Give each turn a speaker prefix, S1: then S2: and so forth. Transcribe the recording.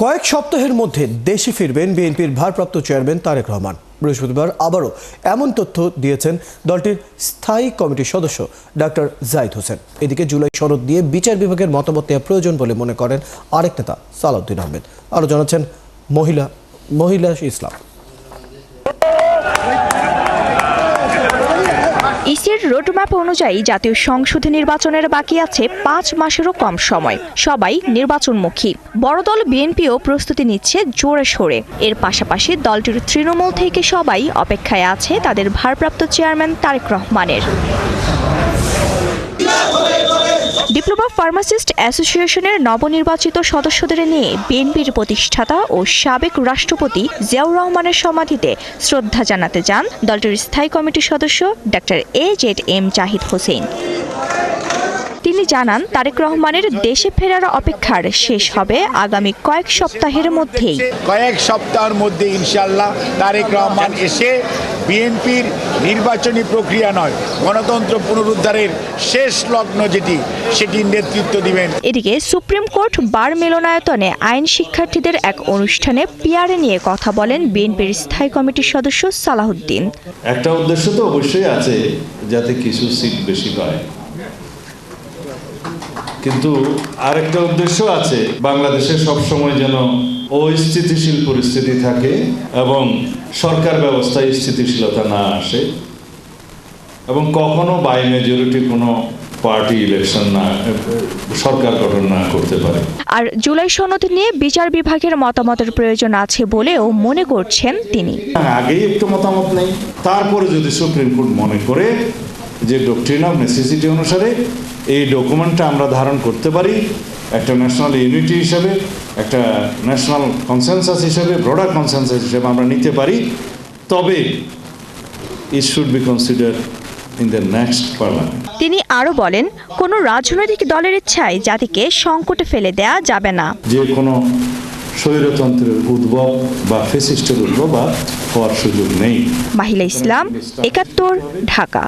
S1: কয়েক সপ্তাহের মধ্যে দেশে ফিরবেন বিএনপির ভারপ্রাপ্ত চেয়ারম্যান তারেক রহমান। বৃহস্পতিবার আবারও এমন তথ্য দিয়েছেন দলটির স্থায়ী কমিটির সদস্য ডাক্তার জাহিদ হোসেন। এদিকে জুলাই সনদ নিয়ে বিচার বিভাগের মতামত নেওয়া প্রয়োজন বলে মনে করেন আরেক নেতা সালাউদ্দিন আহমেদ। আরও জানাচ্ছেন মহিলা ইসলাম।
S2: ইসির রোডম্যাপ অনুযায়ী জাতীয় সংসদে নির্বাচনের বাকি আছে 5 মাসেরও কম সময়। সবাই নির্বাচনমুখী। বড় দল বিএনপিও প্রস্তুতি নিচ্ছে জোরে সোরে। এর পাশাপাশি দলটির তৃণমূল থেকে সবাই অপেক্ষায় আছে তাদের ভারপ্রাপ্ত চেয়ারম্যান তারেক রহমানের। ডিপ্লোমা ফার্মাসিস্ট অ্যাসোসিয়েশনের নবনির্বাচিত সদস্যদের নিয়ে বিএনপির প্রতিষ্ঠাতা ও সাবেক রাষ্ট্রপতি জিয়াউর রহমানের সমাধিতে শ্রদ্ধা জানাতে যান দলটির স্থায়ী কমিটির সদস্য ডাক্তার AZM জাহিদ হোসেন। তিনি জানান, তারেক রহমানের দেশে ফেরার অপেক্ষার শেষ হবে আগামী কয়েক সপ্তাহের মধ্যেই।
S3: কয়েক সপ্তাহের মধ্যে ইনশাআল্লাহ তারেক রহমান এসে বিএনপির নির্বাচনী প্রক্রিয়া নয়, গণতন্ত্র পুনরুদ্ধারের শেষ লগ্ন সেটির নেতৃত্ব দিবেন।
S2: এদিকে সুপ্রিম কোর্ট বার মিলনায়তনে আইন শিক্ষার্থীদের এক অনুষ্ঠানে পিআরএ নিয়ে কথা বলেন বিএনপির স্থায়ী কমিটির সদস্য সালাউদ্দিন।
S4: একটা উদ্দেশ্য তো অবশ্যই আছে, যাতে কিছু সিট বেশি পায়, কিন্তু আরেকটা উদ্দেশ্য আছে, বাংলাদেশে সবসময় যেন অস্থিতিশীল পরিস্থিতি থাকে এবং সরকার ব্যবস্থায় স্থিতিশীলতা না আসে এবং কখনো বাই মেজরিটি কোনো পার্টি ইলেকশন না, সরকার গঠন না করতে পারে।
S2: আর জুলাই সনদ নিয়ে বিচার বিভাগের মতামতের প্রয়োজন আছে বলেও মনে করছেন তিনি।
S4: আগেই একটু মতামত নেই, তারপরে যদি সুপ্রিম কোর্ট মনে করে যে ডক্ট্রিন অফ নেসেসিটি অনুসারে এই ডকুমেন্টটা আমরা ধারণ করতে পারি একটা ন্যাশনাল ইউনিটি হিসেবে, একটা ন্যাশনাল কনসেনসাস হিসেবে, ব্রডার কনসেনসাস হিসেবে আমরা নিতে পারি, তবে it should be considered in the next parliament.
S2: তিনি আরও বলেন, কোনো রাজনৈতিক দলের ইচ্ছায় জাতিকে সংকটে ফেলে দেয়া যাবে না।
S4: যে কোনো স্বৈরতন্ত্রের উদ্ভব বা ফ্যাসিস্টের উদ্ভব হওয়ার সুযোগ নেই।
S2: মাহিলা ইসলাম, ৭১, ঢাকা।